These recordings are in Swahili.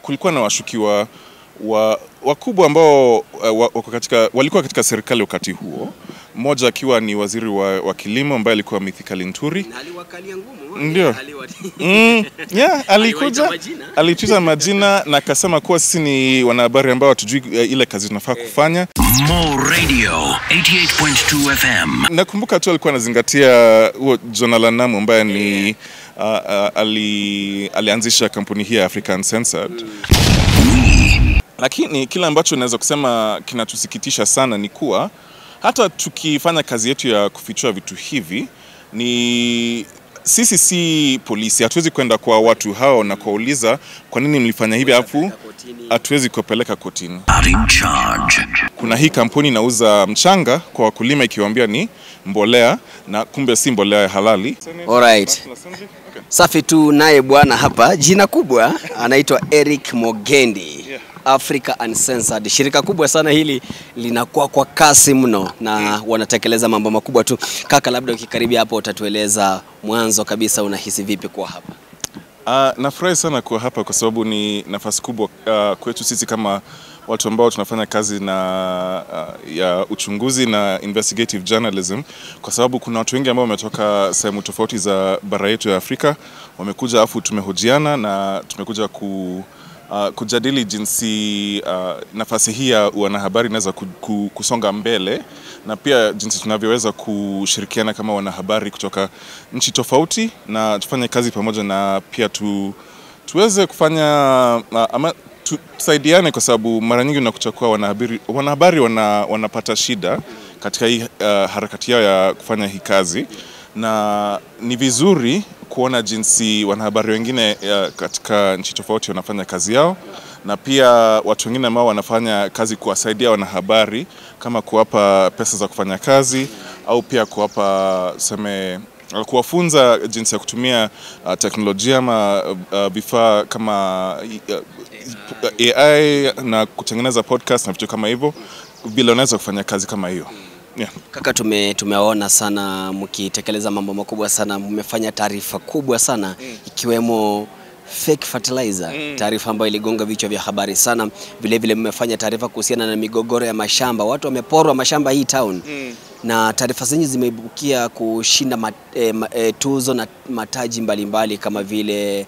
kulikuwa na washukiwa wakubwa ambao walikuwa katika serikali wakati huo. Mmoja akiwa ni waziri wa kilimo ambaye alikuwa Mithika Linturi. Na aliwakalia ngumu. Ndio. Alituza majina na akasema kuwa sisi ni wanahabari ambao hatujui ile kazi tunafaa kufanya. Mo Radio 88.2 FM. Nakumbuka tu alikuwa anazingatia huo John Alanamu ambaye ni alianzisha kampuni hii ya Africa Uncensored. Lakini kile ambacho naweza kusema kinatusikitisha sana ni kuwa hata tukifanya kazi yetu ya kufichua vitu hivi, ni sisi si polisi, hatuwezi kwenda kwa watu hao na kuuliza kwa nini mlifanya hivi, afu hatuwezi kupeleka kotini. Kuna hii kampuni inauza mchanga kwa wakulima ikiwaambia ni mbolea na kumbe si mbolea halali. Alright. Safi tu, naye bwana hapa jina kubwa anaitwa Eric Mogendi. Africa Uncensored, shirika kubwa sana hili, linakuwa kwa kasi mno na wanatekeleza mambo makubwa tu. Kaka, labda ukikaribia hapo utatueleza mwanzo kabisa unahisi vipi kwa hapa? Nafurahi sana kuwa hapa kwa sababu ni nafasi kubwa kwetu sisi kama watu ambao tunafanya kazi ya uchunguzi na investigative journalism, kwa sababu kuna watu wengi ambao wametoka sehemu tofauti za bara yetu ya Afrika, wamekuja afu tumehojiana na tumekuja kujadili jinsi nafasi hii ya wanahabari inaweza kusonga mbele, na pia jinsi tunavyoweza kushirikiana kama wanahabari kutoka nchi tofauti na tufanye kazi pamoja, na pia tuweze kufanya tusaidiane, kwa sababu mara nyingi unakuta kuwa wanahabari wanapata shida katika hii harakati yao ya kufanya hii kazi, na ni vizuri kuona jinsi wanahabari wengine katika nchi tofauti wanafanya kazi yao, na pia watu wengine ambao wanafanya kazi kuwasaidia wanahabari, kama kuwapa pesa za kufanya kazi au pia kuwafunza jinsi ya kutumia teknolojia ama vifaa kama AI na kutengeneza podcast na vitu kama hivyo, bila unaweza kufanya kazi kama hiyo. Yeah. Kaka, tumeona sana mkitekeleza mambo makubwa sana, mmefanya taarifa kubwa sana ikiwemo fake fertilizer, taarifa ambayo iligonga vichwa vya habari sana. Vile vile mmefanya taarifa kuhusiana na migogoro ya mashamba, watu wameporwa mashamba hii town. Na taarifa zenyewe zimeibukia kushinda tuzo na mataji mbalimbali kama vile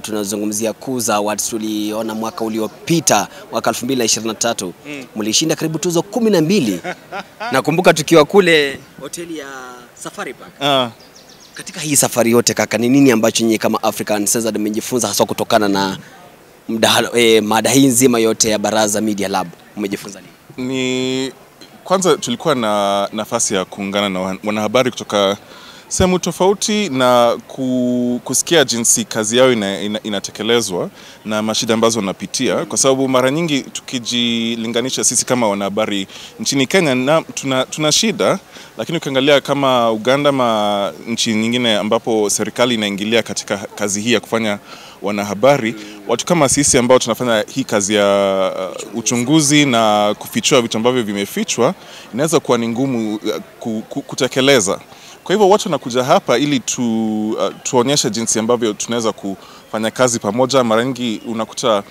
tunazungumzia Kuza Awards, tuliona mwaka uliopita, mwaka 2023 mlishinda karibu tuzo 12. Nakumbuka tukiwa kule hoteli ya Safari Park. Katika hii safari yote kaka, ni nini ambacho nyinyi kama Africa Uncensored mmejifunza hasa kutokana na mada hii nzima yote ya Baraza Media Lab? Mmejifunza nini? Kwanza tulikuwa na nafasi ya kuungana na wanahabari kutoka sehemu tofauti na kusikia jinsi kazi yao inatekelezwa na mashida ambazo wanapitia, kwa sababu mara nyingi tukijilinganisha sisi kama wanahabari nchini Kenya na tuna shida, lakini ukiangalia kama Uganda ma nchi nyingine ambapo serikali inaingilia katika kazi hii ya kufanya wanahabari, watu kama sisi ambao tunafanya hii kazi ya uchunguzi na kufichua vitu ambavyo vimefichwa, inaweza kuwa ni ngumu kutekeleza. Kwa hivyo watu wanakuja hapa ili tuonyeshe jinsi ambavyo tunaweza kufanya kazi pamoja. Mara nyingi unakuta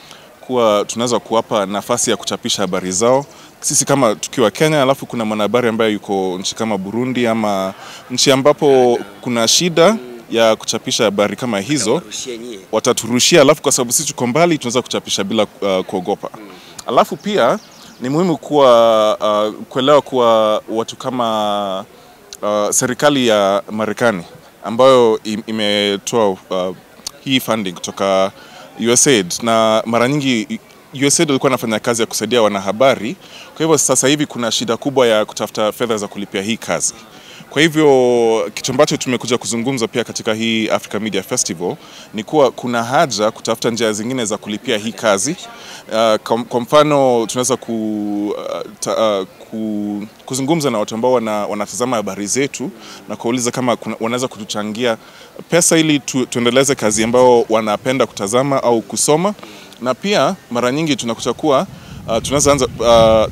kuwa tunaweza kuwapa nafasi ya kuchapisha habari zao sisi kama tukiwa Kenya, alafu kuna mwanahabari ambaye yuko nchi kama Burundi ama nchi ambapo kuna shida ya kuchapisha habari kama hizo, wataturushia, alafu kwa sababu sisi tuko mbali tunaweza kuchapisha bila kuogopa. Alafu pia ni muhimu kuelewa kuwa watu kama serikali ya Marekani ambayo imetoa hii funding kutoka USAID, na mara nyingi USAID walikuwa wanafanya kazi ya kusaidia wanahabari. Kwa hivyo sasa hivi kuna shida kubwa ya kutafuta fedha za kulipia hii kazi. Kwa hivyo kitu ambacho tumekuja kuzungumza pia katika hii Africa Media Festival ni kuwa kuna haja kutafuta njia zingine za kulipia hii kazi. Kwa mfano tunaweza kuzungumza na watu ambao wanatazama habari zetu na kuuliza kama wanaweza kutuchangia pesa ili tuendeleze kazi ambao wanapenda kutazama au kusoma. Na pia mara nyingi tunakuta kuwa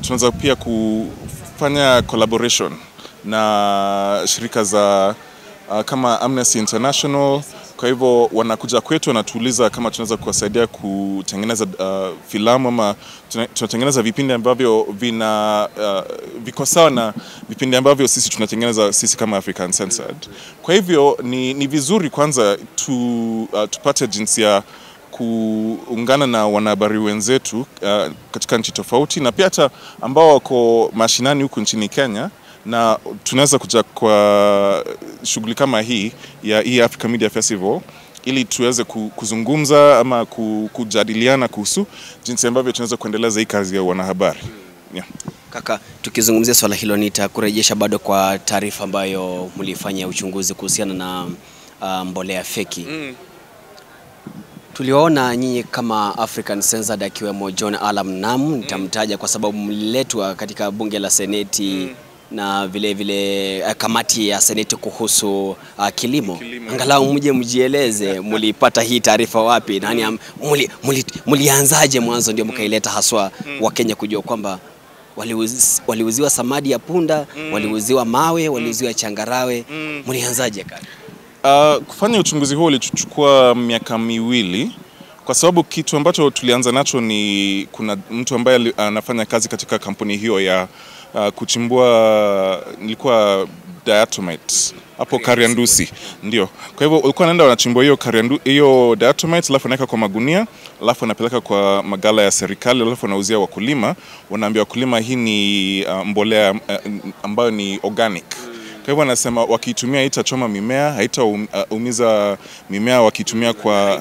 tunaweza pia kufanya collaboration na shirika za kama Amnesty International Kwa hivyo wanakuja kwetu wanatuuliza kama tunaweza kuwasaidia kutengeneza filamu ama tunatengeneza vipindi ambavyo viko sawa na vipindi ambavyo sisi tunatengeneza sisi kama African Censored. Kwa hivyo ni vizuri kwanza tupate jinsi ya kuungana na wanahabari wenzetu katika nchi tofauti na pia hata ambao wako mashinani huku nchini Kenya, na tunaweza kuja kwa shughuli kama hii ya Africa Media Festival ili tuweze kuzungumza ama kujadiliana kuhusu jinsi ambavyo tunaweza kuendeleza hii kazi ya wanahabari. Yeah. Kaka, tukizungumzia swala hilo nitakurejesha bado kwa taarifa ambayo mlifanya uchunguzi kuhusiana na mbolea feki. Tuliwaona nyinyi kama African Censored akiwemo John Alam Namu, nitamtaja kwa sababu mliletwa katika bunge la Seneti na vile vile kamati ya Seneti kuhusu kilimo. Angalau mje mjieleze mlipata hii taarifa wapi? Nani mlianzaje mwanzo ndio mkaileta haswa wa Kenya kujua kwamba waliuziwa samadi ya punda, waliuziwa mawe, waliuziwa changarawe. Mlianzaje kaka? Kufanya uchunguzi huo ulichukua miaka 2 kwa sababu kitu ambacho tulianza nacho ni kuna mtu ambaye anafanya kazi katika kampuni hiyo ya kuchimbua nilikuwa diatomite hapo Kariandusi, ndio. Kwa hivyo ulikuwa anaenda wanachimbua hiyo diatomite, alafu anaweka kwa magunia, alafu anapeleka kwa magala ya serikali, alafu anauzia wakulima. Wanaambia wakulima hii ni mbolea ambayo ni organic. Kwa hivyo anasema wakitumia haitachoma mimea, haitaumiza mimea, wakitumia kwa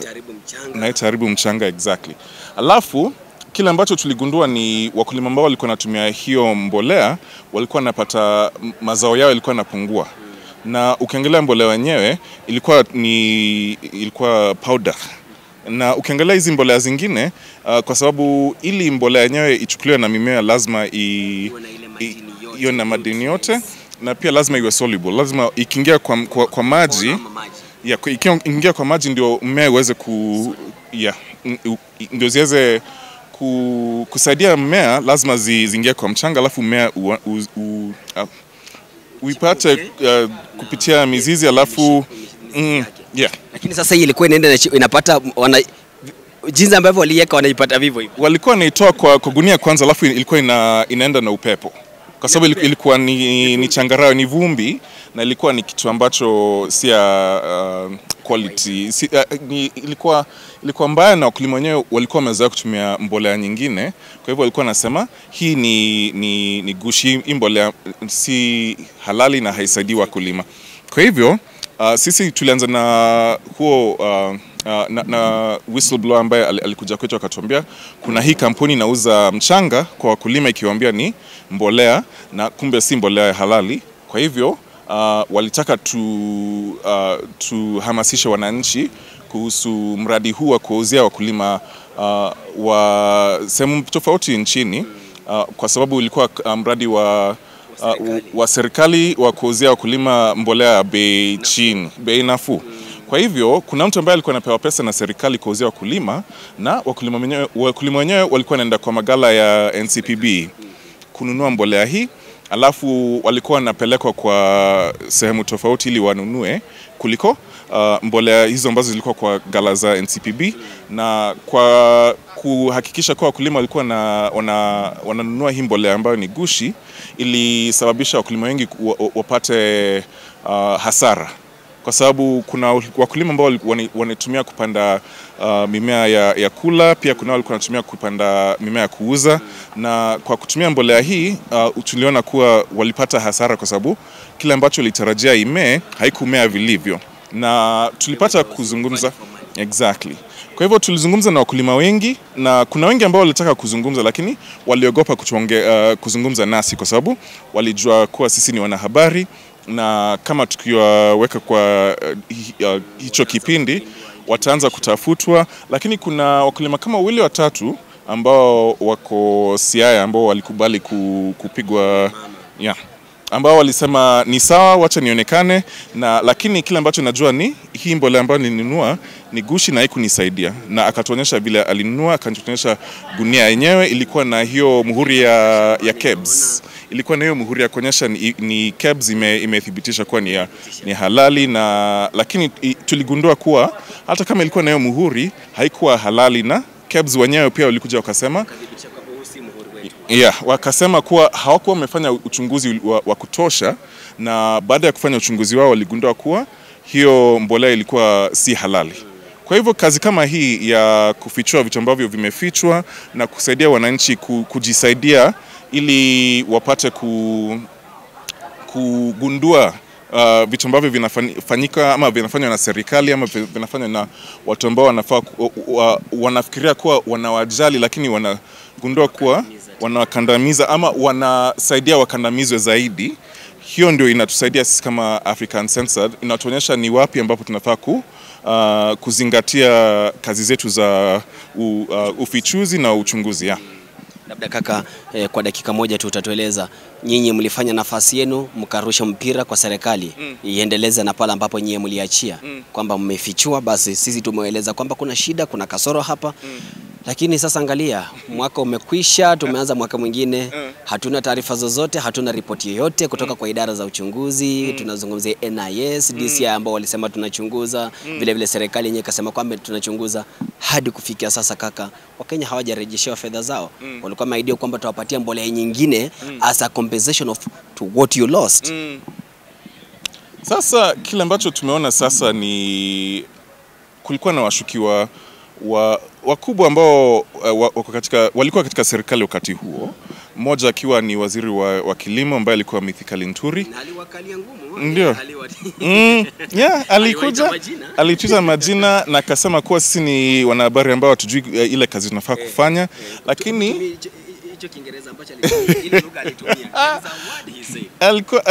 haitaharibu mchanga. Exactly. Alafu kile ambacho tuligundua ni wakulima ambao walikuwa wanatumia hiyo mbolea walikuwa wanapata mazao yao yalikuwa yanapungua. Na ukiangalia mbolea wenyewe ilikuwa powder. Na ukiangalia hizi mbolea zingine kwa sababu ili mbolea yenyewe ichukuliwe na mimea lazima iwe na madini yote, na pia lazima iwe soluble. Lazima ikiingia kwa maji, ikiingia kwa maji ndio mmea uweze ndio ziweze kusaidia mmea, lazima ziingie kwa mchanga, alafu mmea uipate kupitia mizizi, alafu Lakini sasa hii ilikuwa inapata jinsi ambavyo waliweka wanaipata vivyo hivyo. Walikuwa wanaitoa kwa gunia kwanza, alafu ilikuwa inaenda na upepo. Kwa sababu ilikuwa ni changarawe, ni vumbi, na ilikuwa ni kitu ambacho si quality. Ilikuwa mbaya, na wakulima wenyewe walikuwa wamezoea kutumia mbolea nyingine. Kwa hivyo walikuwa wanasema hii ni gushi, hii mbolea si halali na haisaidii wakulima. Kwa hivyo sisi tulianza na huo na whistleblower ambaye alikuja kwetu akatuambia kuna hii kampuni inauza mchanga kwa wakulima ikiwaambia ni mbolea, na kumbe si mbolea halali. Kwa hivyo walitaka tuhamasishe wananchi kuhusu mradi huu wa kuuzia wakulima wa sehemu tofauti nchini, kwa sababu ilikuwa mradi wa serikali wa kuuzia wakulima mbolea ya bei chini, bei nafuu. Kwa hivyo kuna mtu ambaye alikuwa anapewa pesa na serikali kuuzia wakulima, na wakulima wenyewe walikuwa wanaenda kwa magala ya NCPB kununua mbolea hii, alafu walikuwa wanapelekwa kwa sehemu tofauti ili wanunue kuliko mbolea hizo ambazo zilikuwa kwa gala za NCPB. Na kwa kuhakikisha kwa wakulima walikuwa wananunua hii mbolea ambayo ni gushi, ilisababisha wakulima wengi wapate hasara. Kwa sababu kuna wakulima ambao wanatumia kupanda mimea ya kula, pia kuna walikuwa wanatumia kupanda mimea ya kuuza, na kwa kutumia mbolea hii tuliona kuwa walipata hasara kwa sababu kile ambacho walitarajia imee haikumea vilivyo. Na tulipata kuzungumza exactly. Kwa hivyo tulizungumza na wakulima wengi, na kuna wengi ambao walitaka kuzungumza lakini waliogopa kuzungumza nasi kwa sababu walijua kuwa sisi ni wanahabari, na kama tukiwaweka kwa hicho kipindi wataanza kutafutwa. Lakini kuna wakulima kama 2-3 ambao wako Siaya ambao walikubali kupigwa, ambao walisema ni sawa, wacha nionekane, na lakini kile ambacho najua ni hii mbolea ambayo nilinunua ni gushi na haikunisaidia. Na akatuonyesha vile alinunua, akatuonyesha gunia yenyewe ilikuwa na hiyo muhuri ya KEBS, ilikuwa na hiyo muhuri ya kuonyesha ni KEBS imethibitisha kuwa ni halali, na lakini tuligundua kuwa hata kama ilikuwa na hiyo muhuri haikuwa halali, na KEBS wenyewe pia walikuja wakasema wakasema kuwa hawakuwa wamefanya uchunguzi wa kutosha, na baada ya kufanya uchunguzi wao waligundua kuwa hiyo mbolea ilikuwa si halali. Kwa hivyo kazi kama hii ya kufichua vitu ambavyo vimefichwa na kusaidia wananchi kujisaidia ili wapate kugundua vitu ambavyo vinafanyika ama vinafanywa na serikali ama vinafanywa na watu ambao wanafikiria kuwa wanawajali, lakini wanagundua kuwa wanawakandamiza ama wanasaidia wakandamizwe zaidi. Hiyo ndio inatusaidia sisi kama Africa Uncensored, inatuonyesha ni wapi ambapo tunafaa kuzingatia kazi zetu za ufichuzi na uchunguzi. Labda kaka, kwa dakika moja tu utatueleza, nyinyi mlifanya nafasi yenu mkarusha mpira kwa serikali iendeleze na pale ambapo nyinyi mliachia kwamba mmefichua, basi sisi tumeeleza kwamba kuna shida, kuna kasoro hapa. Lakini sasa angalia, mwaka umekwisha, tumeanza mwaka mwingine, hatuna taarifa zozote, hatuna ripoti yoyote kutoka kwa idara za uchunguzi. Tunazungumzia NIS, DCI ambao walisema tunachunguza, vile vile serikali yenyewe ikasema kwamba tunachunguza. Hadi kufikia sasa kaka, Wakenya hawajarejeshewa fedha zao. Walikuwa wameahidi kwamba tutawapatia mbolea nyingine as a compensation to what you lost. Sasa kile ambacho tumeona sasa ni kulikuwa na washukiwa wakubwa ambao walikuwa katika serikali wakati huo. Mmoja akiwa ni waziri wa kilimo ambaye alikuwa Mithika Linturi. Na aliwakalia ngumu. Ndio. Alikuja, alituita majina na akasema kuwa sisi ni wanahabari ambao hatujui ile kazi tunafaa kufanya, lakini hicho Kiingereza ambacho ile lugha alitumia. Alikuwa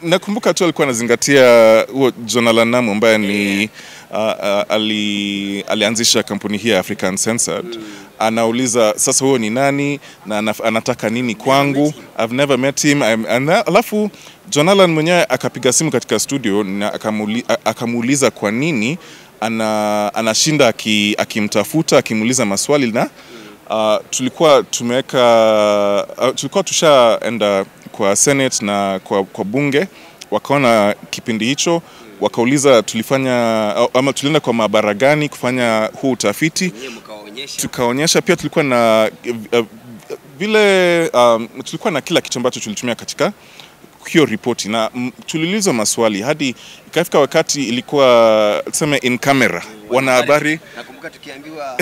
nakumbuka tu alikuwa anazingatia huo John Alanamu ambaye ni alianzisha kampuni hii ya Africa Uncensored. Anauliza sasa huyo ni nani na anataka nini kwangu. I've never met him. Alafu John Alan mwenyewe akapiga simu katika studio na akamuuliza kwa nini anashinda akimtafuta, akimuuliza maswali, na tulikuwa tushaenda kwa Senate na kwa bunge, wakaona kipindi hicho, wakauliza tulienda kwa maabara gani kufanya huu utafiti. Tukaonyesha pia tulikuwa na tulikuwa na kila kitu ambacho tulitumia katika hiyo ripoti, na tuliulizwa maswali hadi ikafika wakati ilikuwa tuseme in camera, wanahabari nakumbuka tukiambiwa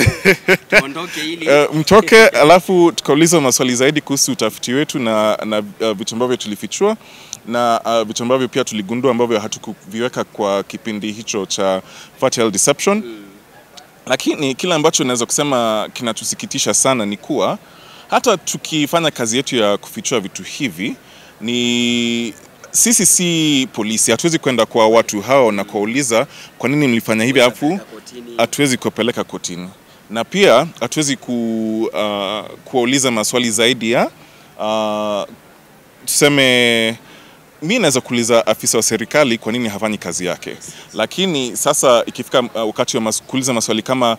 tuondoke ili mtoke, alafu tukaulizwa maswali zaidi kuhusu utafiti wetu na vitu ambavyo tulifichua na vitu ambavyo pia tuligundua ambavyo hatukuviweka kwa kipindi hicho cha Fertile Deception. Lakini kile ambacho naweza kusema kinatusikitisha sana ni kuwa hata tukifanya kazi yetu ya kufichua vitu hivi, ni sisi si polisi, hatuwezi kwenda kwa watu hao na kuuliza kwa nini mlifanya hivi, afu hatuwezi kupeleka kotini, na pia hatuwezi kuuliza maswali zaidi ya tuseme mimi naweza kuuliza afisa wa serikali kwa nini hafanyi kazi yake. Lakini sasa ikifika wakati wa kuuliza maswali kama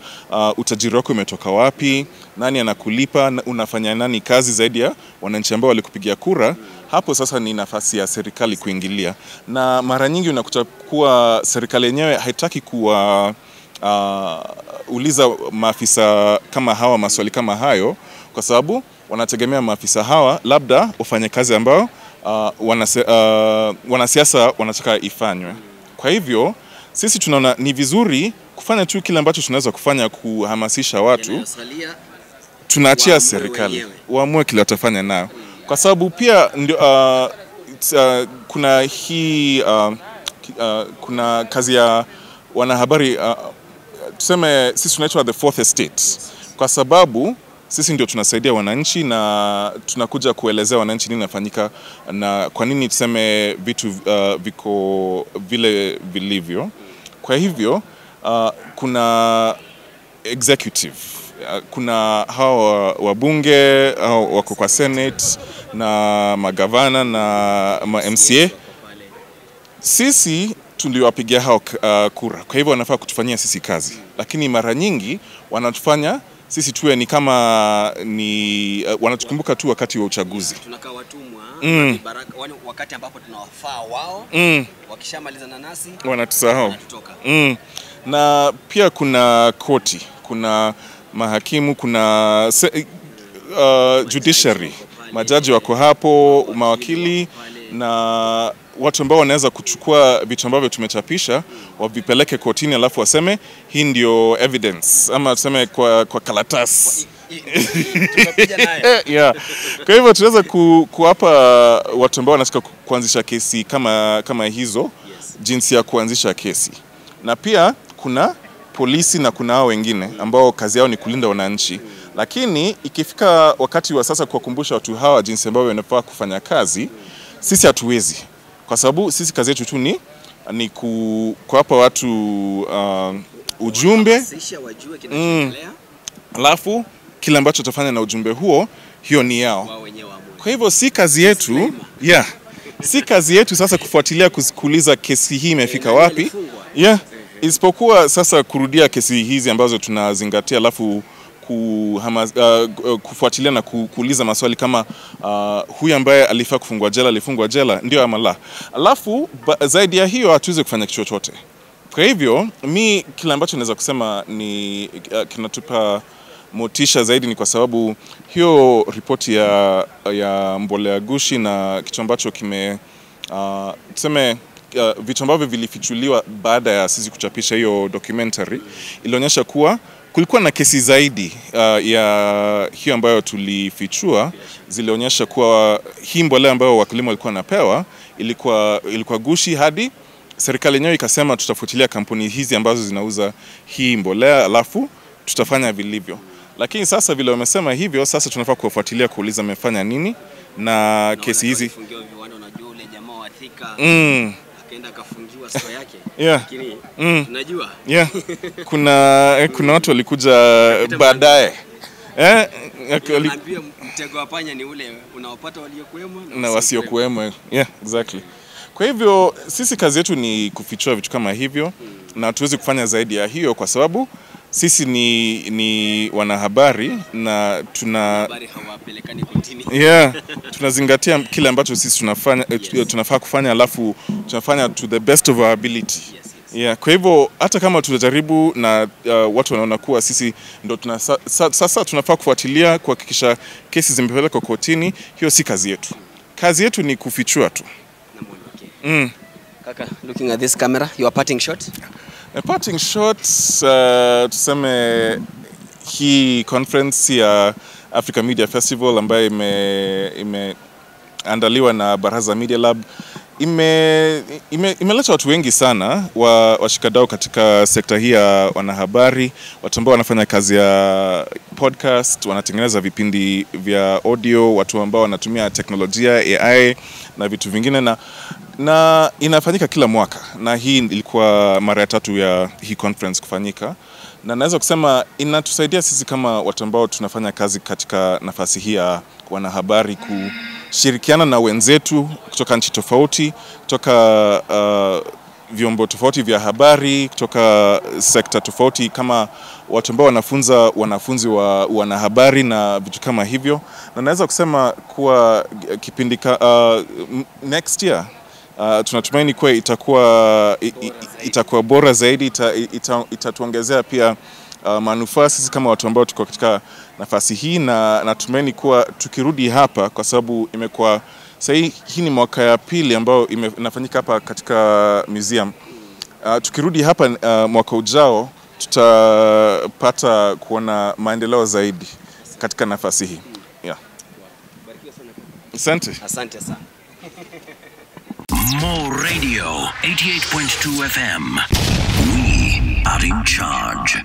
utajiri wako umetoka wapi, nani anakulipa, unafanya nani kazi zaidi ya wananchi ambao walikupigia kura, hapo sasa ni nafasi ya serikali kuingilia. Na mara nyingi unakuta kuwa serikali yenyewe haitaki uliza maafisa kama hawa maswali kama hayo, kwa sababu wanategemea maafisa hawa labda wafanye kazi ambao wanasiasa wanataka ifanywe. Kwa hivyo sisi tunaona ni vizuri kufanya tu kile ambacho tunaweza kufanya kuhamasisha watu. Tunaachia serikali waamue kile watafanya nao, kwa sababu pia kuna kazi ya wanahabari, tuseme sisi tunaitwa the fourth estate, kwa sababu sisi ndio tunasaidia wananchi na tunakuja kuelezea wananchi nini inafanyika na kwa nini tuseme vitu viko vile vilivyo. Kwa hivyo kuna executive, kuna hao wabunge au wako kwa Senate na magavana na MCA. Sisi tuliwapigia hao kura, kwa hivyo wanafaa kutufanyia sisi kazi, lakini mara nyingi wanatufanya sisi tuwe ni kama ni wanatukumbuka tu wakati wa uchaguzi. Tunakaa watumwa wakati ambapo tunawafaa wao, wakishamaliza na nasi wanatusahau. Na pia kuna koti, kuna mahakimu, kuna judiciary, majaji wako hapo, mawakili na watu ambao wanaweza kuchukua vitu ambavyo tumechapisha wavipeleke kotini, alafu waseme hii ndio evidence, ama tuseme kwa karatasi. Tunapiga naye. Yeah. Kwa hivyo tunaweza kuwapa watu ambao wanataka kuanzisha kesi kama hizo jinsi ya kuanzisha kesi. Na pia kuna polisi na kuna hao wengine ambao kazi yao ni kulinda wananchi. Lakini ikifika wakati wa sasa kuwakumbusha watu hawa jinsi ambavyo wanafaa kufanya kazi, sisi hatuwezi. Kwa sababu sisi kazi yetu tu ni kuwapa watu ujumbe, alafu kile ambacho tutafanya na ujumbe huo, hiyo ni yao. Kwa hivyo si kazi yetu, si kazi yetu sasa kufuatilia kuuliza kesi hii imefika wapi. Isipokuwa sasa kurudia kesi hizi ambazo tunazingatia, alafu kufuatilia na kuuliza maswali kama huyu ambaye alifaa alifungwa jela ndio ama la. Alafu zaidi ya hiyo hatuwezi kufanya kitu chochote. Kwa hivyo kile ambacho naweza kusema ni kinatupa motisha zaidi ni kwa sababu hiyo ripoti ya mbolea gushi na kitu ambacho tuseme vitu ambavyo vilifichuliwa baada ya sisi kuchapisha hiyo documentary ilionyesha kuwa kulikuwa na kesi zaidi ya hiyo ambayo tulifichua. Zilionyesha kuwa hii mbolea ambayo wakulima walikuwa napewa ilikuwa gushi, hadi serikali yenyewe ikasema tutafuatilia kampuni hizi ambazo zinauza hii mbolea, alafu tutafanya vilivyo. Lakini sasa vile wamesema hivyo, sasa tunafaa kuwafuatilia kuuliza wamefanya nini na kesi hizi. Unajua ule jamaa wa Thika akaenda akafungiwa sio yake. Lakini unajua kuna watu walikuja baadaye. Naambia mtego wa panya ni ule unaopata waliokuwemo na wasiokuwemo. Exactly. Kwa hivyo sisi kazi yetu ni kufichua vitu kama hivyo, na tuwezi kufanya zaidi ya hiyo kwa sababu sisi ni wanahabari na habari hawapelekani kotini. Tunazingatia kile ambacho sisi tunafaa kufanya, alafu tunafanya to the best of our ability. Kwa hivyo hata kama tutajaribu na watu wanaona kuwa sisi ndo sasa tunafaa kufuatilia kuhakikisha kesi zimepelekwa kotini, hiyo si kazi yetu. Kazi yetu ni kufichua tu. Kaka, looking at this camera, your parting shot? A parting shot, tuseme hii conference ya Africa Media Festival ambayo imeandaliwa na Baraza Media Lab imeleta watu wengi sana washikadau katika sekta hii ya wanahabari, watu ambao wanafanya kazi ya podcast, wanatengeneza vipindi vya audio, watu ambao wanatumia teknolojia AI na vitu vingine, na inafanyika kila mwaka, na hii ilikuwa mara ya 3 ya hii conference kufanyika, na naweza kusema inatusaidia sisi kama watu ambao tunafanya kazi katika nafasi hii ya wanahabari kushirikiana na wenzetu kutoka nchi tofauti, kutoka vyombo tofauti vya habari, kutoka sekta tofauti, kama watu ambao wanafunza wanafunzi wa wanahabari na vitu kama hivyo. Na naweza kusema kuwa kipindi next year tunatumaini kuwa itakuwa bora zaidi, itatuongezea pia manufaa sisi kama watu ambao tuko katika nafasi hii, na natumaini kuwa tukirudi hapa, kwa sababu imekuwa hii ni mwaka ya pili ambao inafanyika hapa katika museum. Tukirudi hapa mwaka ujao tutapata kuona maendeleo zaidi katika nafasi hii. Asante sana. More Radio 88.2 FM. We are in charge.